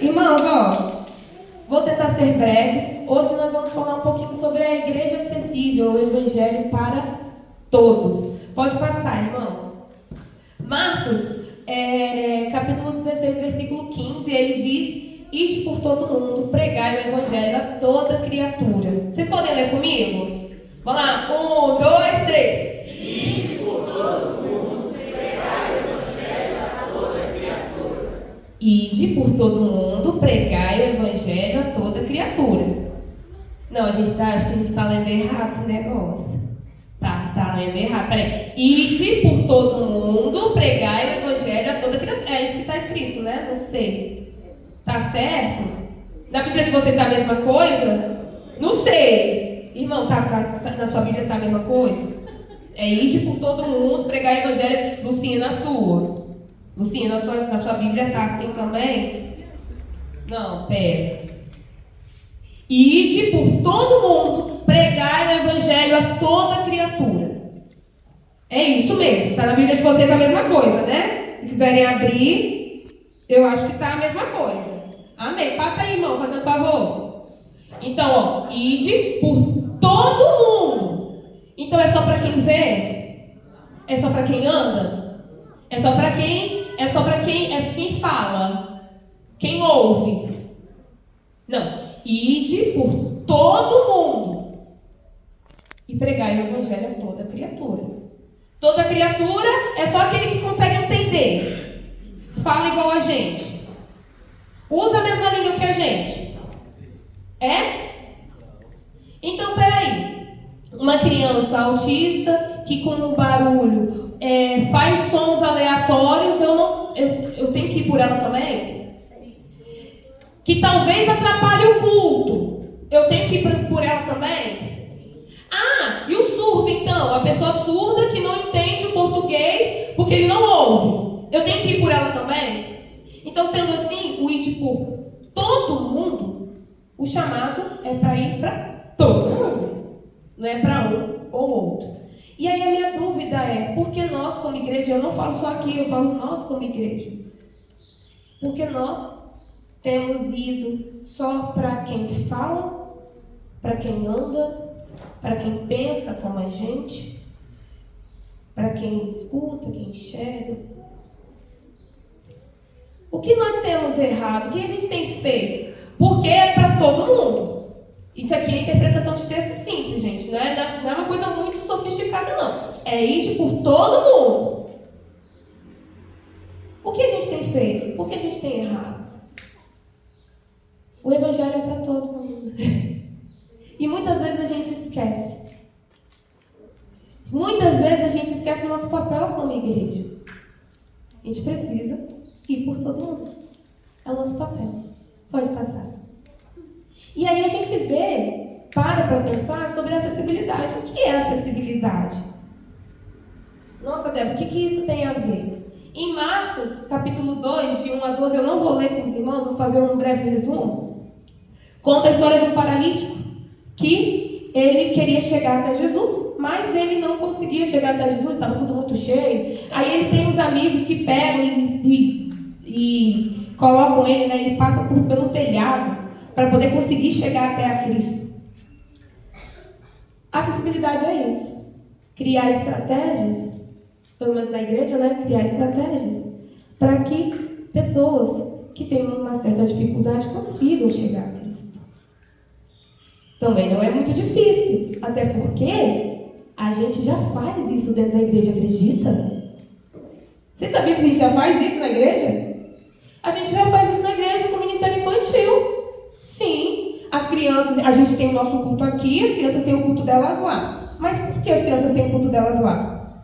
Irmãos, vou tentar ser breve. Hoje nós vamos falar um pouquinho sobre a igreja acessível, o evangelho para todos. Pode passar, irmão. Marcos, capítulo 16, versículo 15, ele diz: ide por todo mundo, pregai o evangelho a toda criatura. Vocês podem ler comigo? Vamos lá, 1, 2, 3. Ide por todo mundo, pregai o evangelho a toda criatura. Ide por todo mundo, pregai o evangelho a toda criatura. Não, acho que a gente está lendo errado esse negócio. Tá lendo errado. Peraí. Ide por todo mundo, pregai o evangelho a toda criatura. É isso que está escrito, né? Não sei. Tá certo? Na Bíblia de vocês está a mesma coisa? Não sei. Irmão, na sua Bíblia está a mesma coisa? É ide por todo mundo, pregai o evangelho. Lucinha, na sua. Lucinha, na sua Bíblia está assim também? Não, pera. Ide por todo mundo, pregai o evangelho a toda criatura. É isso mesmo, está na Bíblia de vocês a mesma coisa, né? Se quiserem abrir, eu acho que está a mesma coisa. Amém. Passa aí, irmão, fazendo favor. Então, ide por todo mundo. Então é só para quem vê? É só para quem anda? É só para quem? É só para quem fala? Quem ouve? Não. Ide por todo mundo e pregai o evangelho a toda criatura. Toda criatura é só aquele que consegue entender. Fala igual a gente. Usa a mesma língua que a gente. É? Então, peraí. Uma criança autista que com um barulho faz sons aleatórios, eu tenho que ir por ela também? Que talvez atrapalhe o culto, eu tenho que ir por ela também? Ah, e o surdo então? A pessoa surda que não entende o português porque ele não ouve, eu tenho que ir por ela também? Então, sendo assim, o ide por todo mundo, o chamado é para ir para todo mundo, não é para um ou outro. E aí a minha dúvida é, por que nós como igreja, eu não falo só aqui, eu falo nós como igreja, porque nós temos ido só para quem fala, para quem anda, para quem pensa como a gente, para quem escuta, quem enxerga. O que nós temos errado? O que a gente tem feito? Porque é para todo mundo. Isso aqui é interpretação de texto simples, gente. Não é uma coisa muito sofisticada, não. É ir por todo mundo. O que a gente tem feito? O que a gente tem errado? O evangelho é para todo mundo. E muitas vezes a gente esquece. Muitas vezes a gente esquece o nosso papel como igreja. A gente precisa ir por todo mundo. É o nosso papel. Pode passar. E aí a gente para pensar sobre acessibilidade. O que é acessibilidade? Nossa, Débora, o que isso tem a ver? Em Marcos, capítulo 2, de 1 a 12, eu não vou ler com os irmãos, vou fazer um breve resumo. Conta a história de um paralítico que ele queria chegar até Jesus, mas ele não conseguia chegar até Jesus, estava tudo muito cheio. Aí ele tem os amigos que pegam e colocam ele, né? Ele passa pelo telhado para poder conseguir chegar até a Cristo. Acessibilidade é isso. Criar estratégias, pelo menos na igreja, né? Criar estratégias para que pessoas que têm uma certa dificuldade consigam chegar a Cristo. Também não é muito difícil, até porque a gente já faz isso dentro da igreja, acredita? Vocês sabiam que a gente já faz isso na igreja? A gente já faz isso na igreja com o ministério infantil. Sim, as crianças, a gente tem o nosso culto aqui, as crianças têm o culto delas lá. Mas por que as crianças têm o culto delas lá?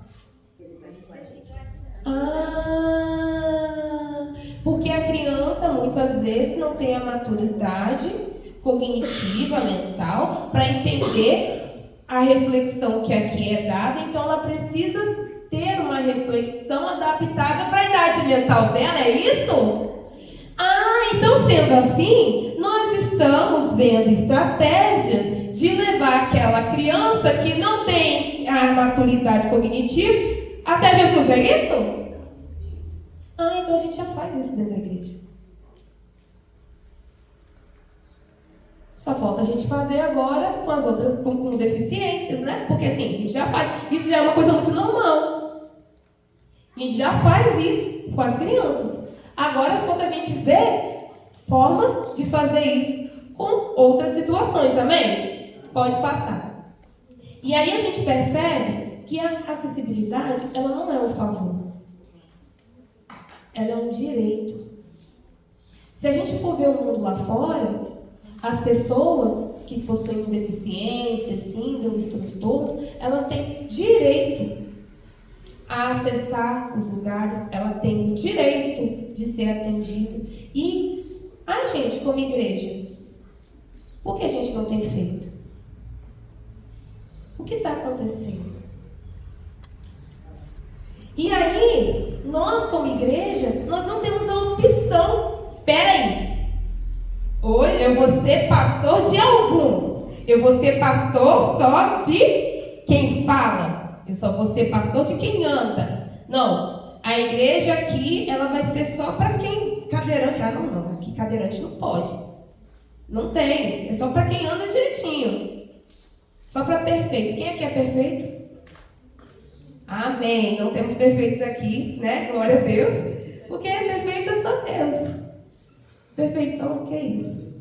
Porque a criança muitas vezes não tem a maturidade cognitiva, mental, para entender a reflexão que aqui é dada, então ela precisa ter uma reflexão adaptada para a idade mental dela, é isso? Então sendo assim, nós estamos vendo estratégias de levar aquela criança que não tem a maturidade cognitiva até Jesus, é isso? Então a gente já faz isso dentro da igreja. Só falta a gente fazer agora com as outras, com deficiências, né? Porque assim, a gente já faz. Isso já é uma coisa muito normal. A gente já faz isso com as crianças. Agora falta a gente ver formas de fazer isso com outras situações, amém? Pode passar. E aí a gente percebe que a acessibilidade, ela não é um favor. Ela é um direito. Se a gente for ver o mundo lá fora, as pessoas que possuem deficiências, síndromes, transtornos, elas têm direito a acessar os lugares, ela tem o direito de ser atendido. E a gente, como igreja, por que a gente não tem feito? O que está acontecendo? E aí, nós como igreja, nós não temos a opção. Peraí, hoje eu vou ser pastor de alguns. Eu vou ser pastor só de quem fala. Eu só vou ser pastor de quem anda. Não, a igreja aqui, ela vai ser só para quem cadeirante. Ah, não, aqui cadeirante não pode. Não tem, é só para quem anda direitinho. Só para perfeito. Quem aqui é perfeito? Amém. Não temos perfeitos aqui, né? Glória a Deus. Porque perfeito é só Deus. Perfeição, o que é isso?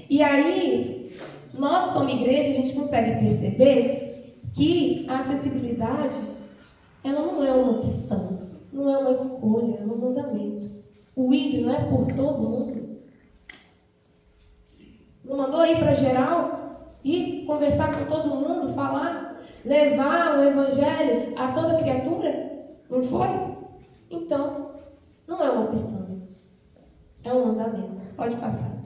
E aí, nós como igreja, a gente consegue perceber que a acessibilidade, ela não é uma opção, não é uma escolha, é um mandamento. O ID não é por todo mundo. Não mandou ir para geral, ir conversar com todo mundo, falar, levar o evangelho a toda criatura? Não foi? Então, não é uma opção. É um mandamento. Pode passar.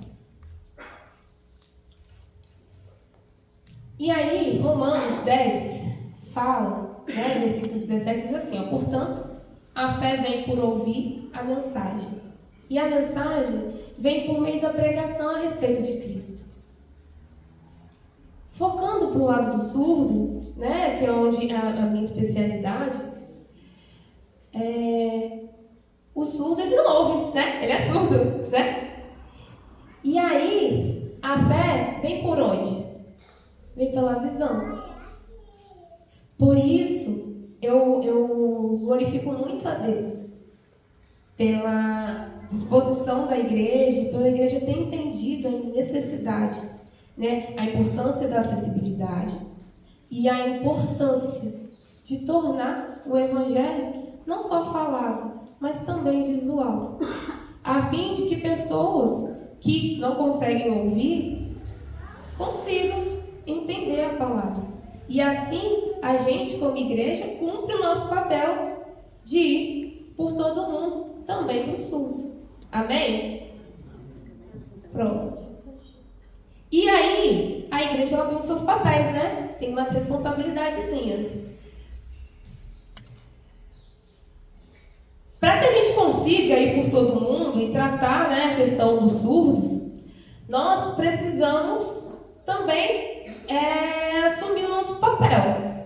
E aí, Romanos 10 fala, né, versículo 17 diz assim, ó, portanto, a fé vem por ouvir a mensagem. E a mensagem vem por meio da pregação a respeito de Cristo. Focando para o lado do surdo, né, que é onde a minha especialidade, o surdo, ele não ouve, né? Ele é surdo, né? E aí, a fé vem por onde? Vem pela visão. Por isso, eu glorifico muito a Deus pela disposição da igreja, pela igreja ter entendido a necessidade, né? A importância da acessibilidade e a importância de tornar o evangelho não só falado, mas também visual, a fim de que pessoas que não conseguem ouvir consigam entender a palavra. E assim, a gente, como igreja, cumpre o nosso papel de ir por todo mundo, também para os surdos. Amém? Próximo. E aí, a igreja ela tem os seus papéis, né? Tem umas responsabilidadezinhas. Para que a gente consiga ir por todo mundo e tratar, né, a questão dos surdos, nós precisamos também assumir o nosso papel.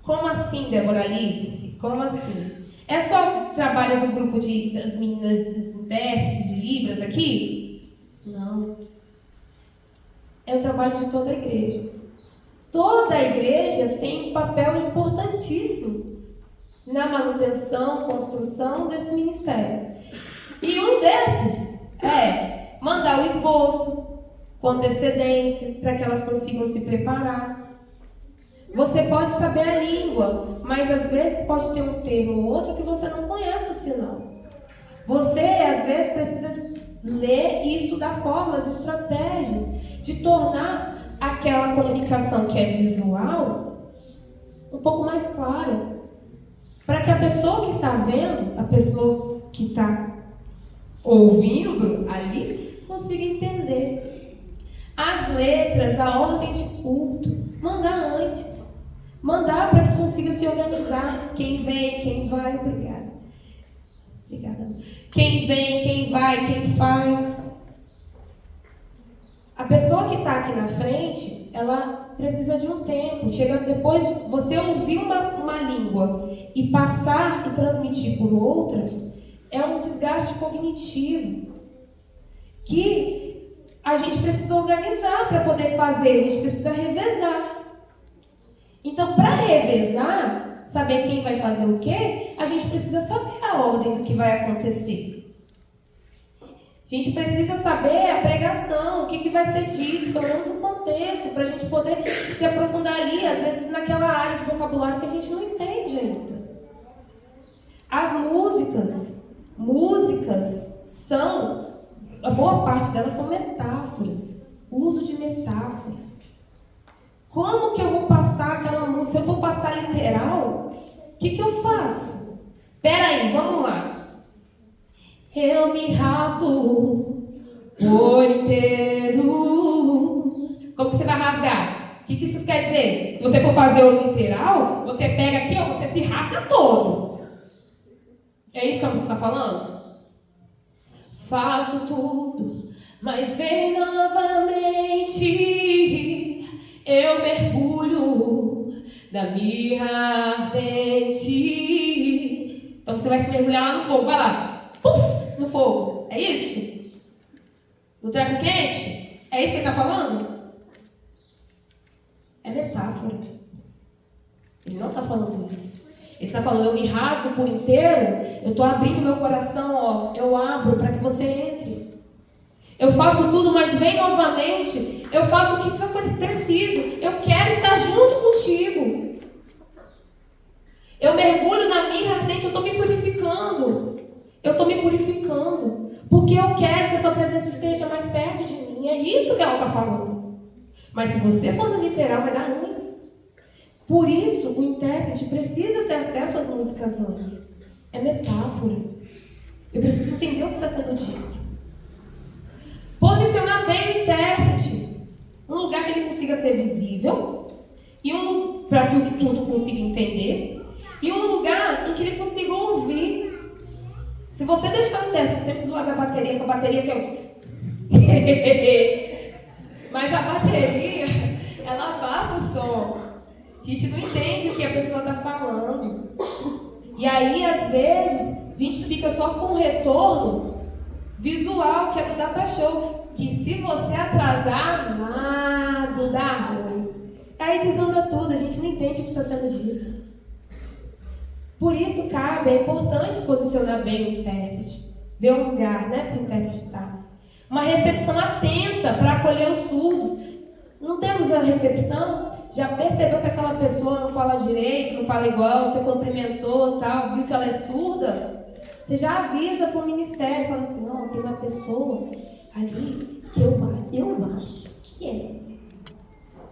Como assim, Débora Alice? Como assim? É só o trabalho do grupo das meninas dos intérpretes de Libras aqui? Não. É o trabalho de toda a igreja. Toda a igreja tem um papel importantíssimo na manutenção, construção desse ministério. E um desses é mandar o esboço com antecedência, para que elas consigam se preparar. Você pode saber a língua, mas às vezes pode ter um termo ou outro que você não conhece o sinal. Você, às vezes, precisa ler e estudar formas, estratégias de tornar aquela comunicação que é visual um pouco mais clara. Para que a pessoa que está vendo, a pessoa que está ouvindo ali, consiga entender. As letras, a ordem de culto, mandar antes. Mandar para que consiga se organizar. Quem vem, quem vai. Obrigada. Obrigada. Quem vem, quem vai, quem faz. A pessoa que está aqui na frente, ela precisa de um tempo. Chega depois, você ouvir uma língua e passar e transmitir por outra, é um desgaste cognitivo que a a gente precisa organizar para poder fazer, a gente precisa revezar. Então, para revezar, saber quem vai fazer o quê, a gente precisa saber a ordem do que vai acontecer. A gente precisa saber a pregação, o que vai ser dito, pelo menos o contexto, para a gente poder se aprofundar ali, às vezes naquela área de vocabulário que a gente não entende ainda. As músicas são, a boa parte delas são metáforas, uso de metáforas. Como que eu vou passar aquela música? Se eu vou passar literal, o que eu faço? Peraí, vamos lá. Eu me rasgo por inteiro. Como que você vai rasgar? O que isso quer dizer? Se você for fazer o literal, você pega aqui, ó, você se rasga todo. É isso que a música está falando? Faço tudo, mas vem novamente. Eu mergulho na mirra ardente. Então você vai se mergulhar lá no fogo, vai lá. Puf, no fogo. É isso? No treco quente? É isso que ele está falando? É metáfora. Ele não está falando isso. Ele está falando, eu me rasgo por inteiro, eu estou abrindo meu coração, ó, eu abro para que você entre. Eu faço tudo, mas vem novamente. Eu faço o que eu preciso. Eu quero estar junto contigo. Eu mergulho na mirra ardente, eu estou me purificando. Eu estou me purificando. Porque eu quero que a sua presença esteja mais perto de mim. É isso que ela está falando. Mas se você for no literal, vai dar ruim. Por isso, o intérprete precisa ter acesso às músicas antes. É metáfora. Eu preciso entender o que está sendo dito. Posicionar bem o intérprete. Um lugar que ele consiga ser visível. E para que o tudo consiga entender. E um lugar em que ele consiga ouvir. Se você deixar o intérprete sempre do lado da bateria, que a bateria que é o... Mas a bateria, ela abafa o som. A gente não entende o que a pessoa está falando. E aí, às vezes, a gente fica só com o retorno visual, que é do data show. Que se você atrasar, nada dá ruim. Aí desanda tudo, a gente não entende o que está sendo dito. Por isso, é importante posicionar bem o intérprete. Ver um lugar, né, para o intérprete estar. Uma recepção atenta para acolher os surdos. Não temos a recepção? Já percebeu que aquela pessoa não fala direito, não fala igual, você cumprimentou, tal, viu que ela é surda? Você já avisa para o ministério, fala assim, não, tem uma pessoa ali que eu acho que é.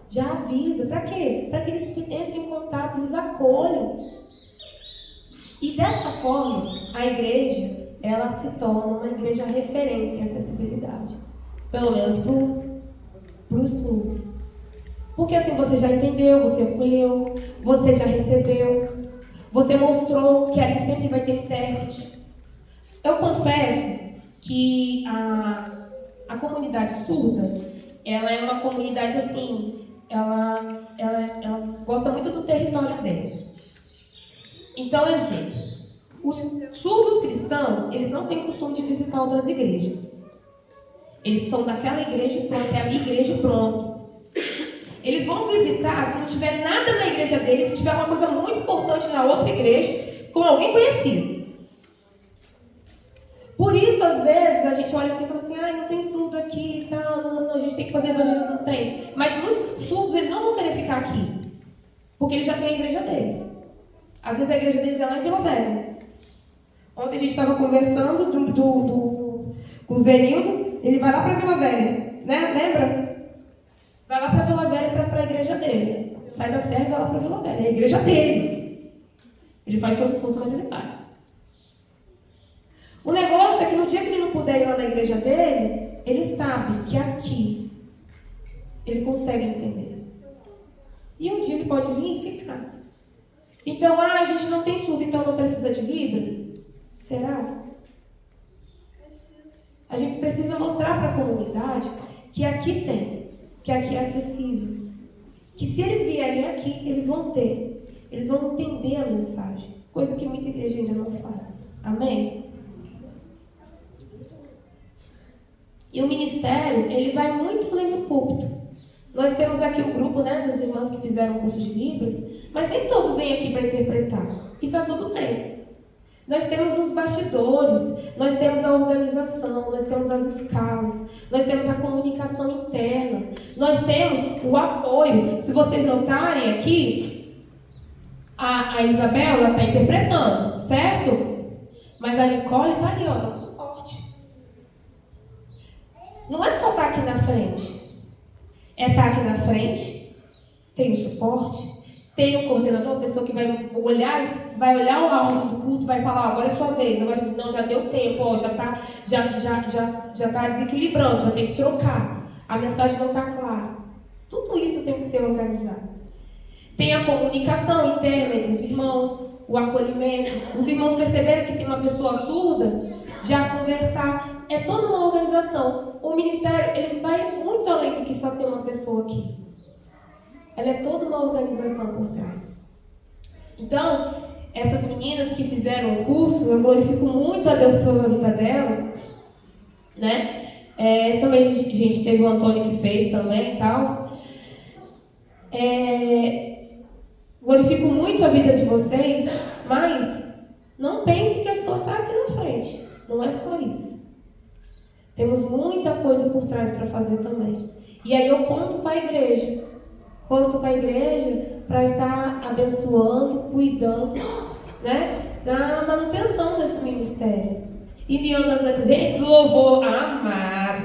Já avisa, para quê? Para que eles entrem em contato, eles acolham. E dessa forma, a igreja, ela se torna uma igreja referência em acessibilidade. Pelo menos para os surdos. Porque assim você já entendeu, você acolheu, você já recebeu, você mostrou que ali sempre vai ter intérprete. Eu confesso que a comunidade surda, ela é uma comunidade assim, ela gosta muito do território dela. Então, exemplo, os surdos cristãos, eles não têm o costume de visitar outras igrejas. Eles são daquela igreja e pronto, é a minha igreja e pronto. Eles vão visitar se não tiver nada na igreja deles, se tiver uma coisa muito importante na outra igreja, com alguém conhecido. Por isso, às vezes, a gente olha assim e fala assim, não tem surdo aqui e tal, não, a gente tem que fazer evangelismo, não tem. Mas muitos surdos, eles não vão querer ficar aqui, porque eles já têm a igreja deles. Às vezes a igreja deles é lá em Vila Velha. Ontem a gente estava conversando com o Zenildo, ele vai lá para Vila Velha, né? Lembra? Vai lá para Vila Velha, para a igreja dele. Sai da serra e vai lá para Vila Velha. É a igreja dele. Ele faz todo o esforço, mas ele vai. O negócio é que no dia que ele não puder ir lá na igreja dele, ele sabe que aqui ele consegue entender. E um dia ele pode vir e ficar. Então, a gente não tem surdo, então não precisa de Libras? Será? A gente precisa mostrar para a comunidade que aqui tem. Que aqui é acessível. Que se eles vierem aqui, eles vão ter. Eles vão entender a mensagem. Coisa que muita igreja ainda não faz. Amém? E o ministério, ele vai muito além do púlpito. Nós temos aqui o grupo, né, das irmãs que fizeram o curso de Libras, mas nem todos vêm aqui para interpretar. E está tudo bem. Nós temos os bastidores, nós temos a organização, nós temos as escalas, nós temos a comunicação interna, nós temos o apoio. Se vocês notarem aqui, a Isabela está interpretando, certo? Mas a Nicole está ali, ó, dando suporte. Não é só estar aqui na frente. É estar aqui na frente, tem o suporte, tem o coordenador, a pessoa que vai olhar a ordem do culto, vai falar, agora é sua vez, agora não, já deu tempo, ó, já tá desequilibrando, já tem que trocar. A mensagem não está clara. Tudo isso tem que ser organizado. Tem a comunicação interna entre os irmãos, o acolhimento. Os irmãos perceberam que tem uma pessoa surda, já conversar. É toda uma organização. O ministério, ele vai muito além do que só ter uma pessoa aqui. Ela é toda uma organização por trás. Então, essas meninas que fizeram o curso, eu glorifico muito a Deus pela vida delas, né? Também, gente, teve o Antônio que fez também e tal. Glorifico muito a vida de vocês, mas não pense que é só estar aqui na frente. Não é só isso. Temos muita coisa por trás para fazer também. E aí eu conto com a igreja. Conto com a igreja para estar abençoando, cuidando, né, da manutenção desse ministério. Enviando as letras. Gente, louvor, amados.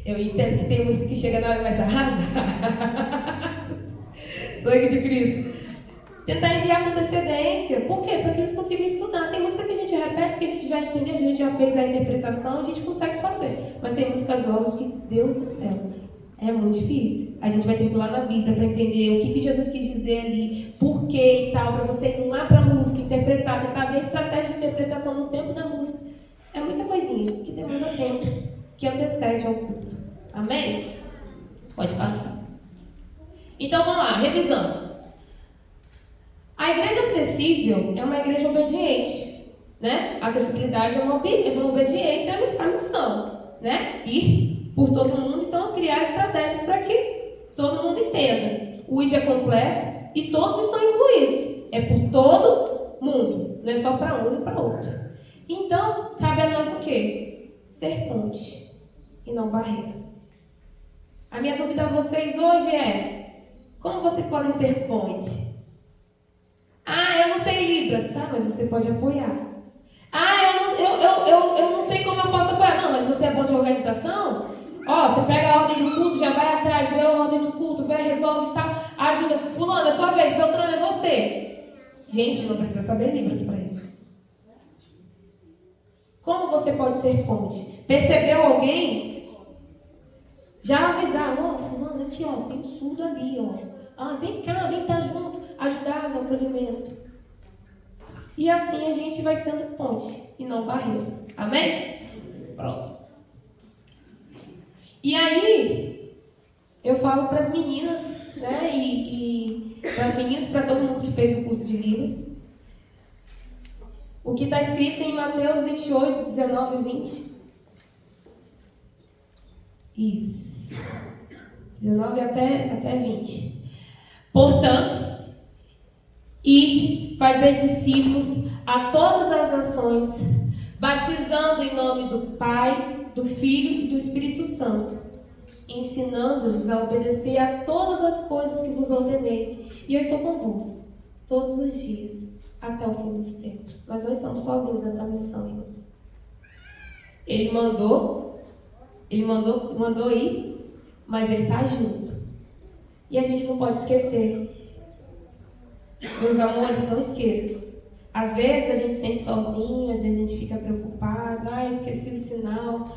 Eu entendo que tem música que chega na hora e vai ser amados. Sangue de Cristo. Tentar enviar com antecedência. Por quê? Para que eles consigam estudar. Tem música que a gente repete, que a gente já entendeu, a gente já fez a interpretação, a gente consegue fazer. Mas tem músicas novas que, Deus do céu, é muito difícil. A gente vai ter que ir lá na Bíblia para entender o que Jesus quis dizer ali, por quê e tal, para você ir lá para a música, interpretar, tentar ver a estratégia de interpretação no tempo da música. É muita coisinha que demanda tempo, que antecede ao culto. Amém? Pode passar. Então vamos lá, revisando. A igreja acessível é uma igreja obediente, né? A acessibilidade é uma obediência à missão, né? Ir por todo mundo, então criar estratégias para que todo mundo entenda. O ID é completo e todos estão incluídos. É por todo mundo, não é só para um e para outro. Então, cabe a nós o quê? Ser ponte e não barreira. A minha dúvida a vocês hoje é: como vocês podem ser ponte? Eu não sei Libras, tá? Mas você pode apoiar. Eu não sei como eu posso apoiar. Não, mas você é bom de organização? Ó, você pega a ordem do culto, já vai atrás, vê a ordem do culto, vê, resolve e tal, ajuda. Fulano, é sua vez, Beltrano, é você. Gente, não precisa saber Libras para isso. Como você pode ser ponte? Percebeu alguém? Já avisar, ó, fulano, aqui, ó, tem um surdo ali, ó. Vem cá, vem estar junto, ajudar no acolhimento. E assim a gente vai sendo ponte e não barreira. Amém? Próximo. E aí, eu falo para as meninas, né, e para as meninas, para todo mundo que fez o curso de Libras, o que está escrito em Mateus 28, 19 e 20. Isso. 19 até 20. Portanto, ide, fazei discípulos a todas as nações, batizando em nome do Pai, do Filho e do Espírito Santo, ensinando-lhes a obedecer a todas as coisas que vos ordenei. E eu estou convosco todos os dias, até o fim dos tempos. Mas nós estamos sozinhos nessa missão, irmãos. Ele mandou ir, mas ele está junto. E a gente não pode esquecer. Meus amores, não esqueçam. Às vezes a gente se sente sozinho, às vezes a gente fica preocupado. Esqueci o sinal.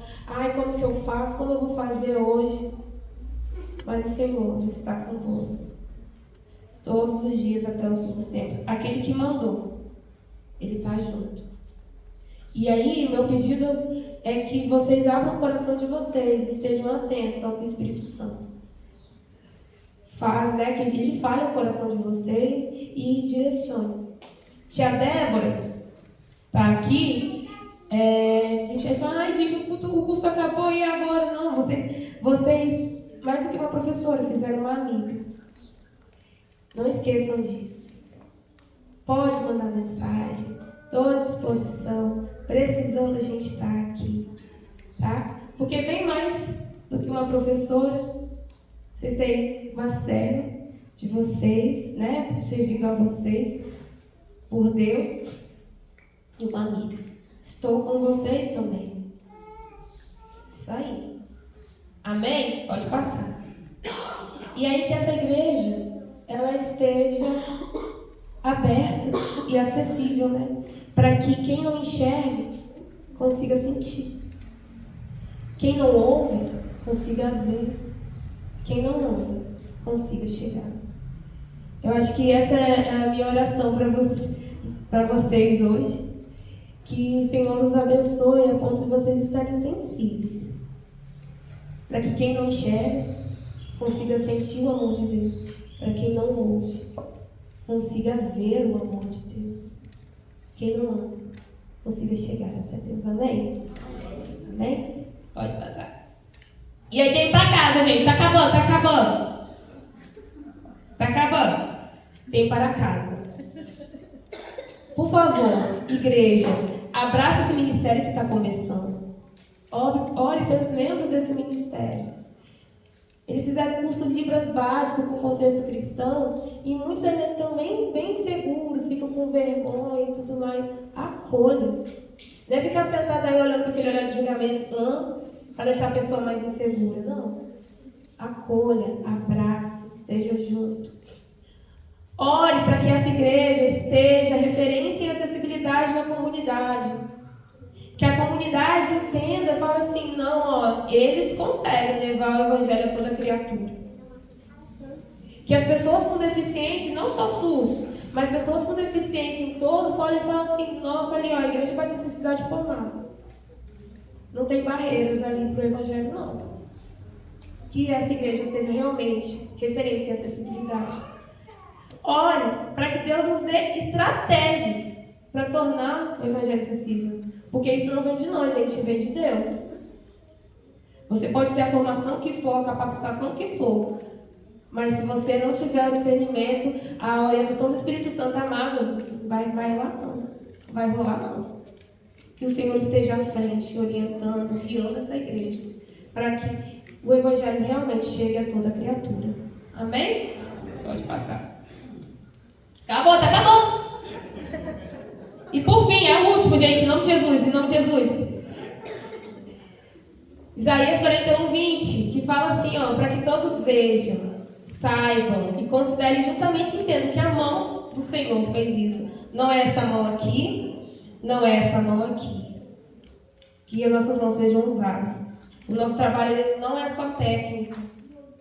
Como que eu faço? Como eu vou fazer hoje? Mas o Senhor está convosco todos os dias até os fins dos tempos. Aquele que mandou, Ele está junto. E aí, meu pedido é que vocês abram o coração de vocês, estejam atentos ao que o Espírito Santo fala, né? Que Ele fale o coração de vocês e direcione. Tia Débora está aqui A gente vai falar, ai gente, o curso acabou e agora? Não, vocês, mais do que uma professora, fizeram uma amiga. Não esqueçam disso. Pode mandar mensagem, estou à disposição, precisando a gente estar aqui, tá? Porque bem mais do que uma professora, vocês têm uma serva de vocês, né? Servindo a vocês, por Deus, e uma amiga. Estou com vocês também. Isso aí. Amém? Pode passar. E aí que essa igreja, ela esteja aberta e acessível, né? Para que quem não enxergue consiga sentir. Quem não ouve consiga ver. Quem não ouve consiga chegar. Eu acho que essa é a minha oração para vocês hoje. Que o Senhor os abençoe a ponto de vocês estarem sensíveis. Para que quem não enxerga consiga sentir o amor de Deus. Para quem não ouve, consiga ver o amor de Deus. Quem não ama, consiga chegar até Deus. Amém? Amém? Pode passar. E aí tem para casa, gente. Tá acabando, tá acabando. Tá acabando. Tem para casa. Por favor, igreja, abraça esse ministério que está começando. Ore pelos membros desse ministério. Eles fizeram curso de Libras básico com contexto cristão e muitos ainda estão bem inseguros, ficam com vergonha e tudo mais. Acolha. Não é ficar sentado aí olhando para aquele olhar de julgamento para deixar a pessoa mais insegura. Não. Acolha, abrace, esteja junto. Ore para que essa igreja esteja referência em acessibilidade na comunidade. Que a comunidade entenda, fala assim, não, ó, eles conseguem levar o evangelho a toda criatura. Que as pessoas com deficiência, não só surdos, mas pessoas com deficiência em todo, olhem e falam assim, nossa, ali, ó, a Igreja Batista Cidade Pomar. Não tem barreiras ali para o evangelho, não. Que essa igreja seja realmente referência em acessibilidade. Ore para que Deus nos dê estratégias para tornar o evangelho acessível. Porque isso não vem de nós, gente, vem de Deus. Você pode ter a formação que for, a capacitação que for. Mas se você não tiver o discernimento, a orientação do Espírito Santo amado, vai lá não. Vai rolar não. Que o Senhor esteja à frente, orientando, guiando essa igreja. Para que o evangelho realmente chegue a toda criatura. Amém? Pode passar. Acabou, tá acabando. E por fim, é o último, gente, em nome de Jesus, em nome de Jesus. Isaías 41, 20, que fala assim, ó, para que todos vejam, saibam e considerem juntamente entendam que a mão do Senhor fez isso. Não é essa mão aqui, não é essa mão aqui. Que as nossas mãos sejam usadas. O nosso trabalho ele não é só técnico,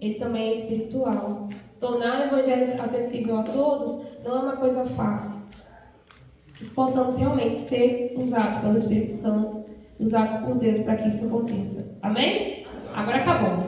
ele também é espiritual. Tornar o evangelho acessível a todos não é uma coisa fácil. Que possamos realmente ser usados pelo Espírito Santo, usados por Deus para que isso aconteça. Amém? Agora acabou.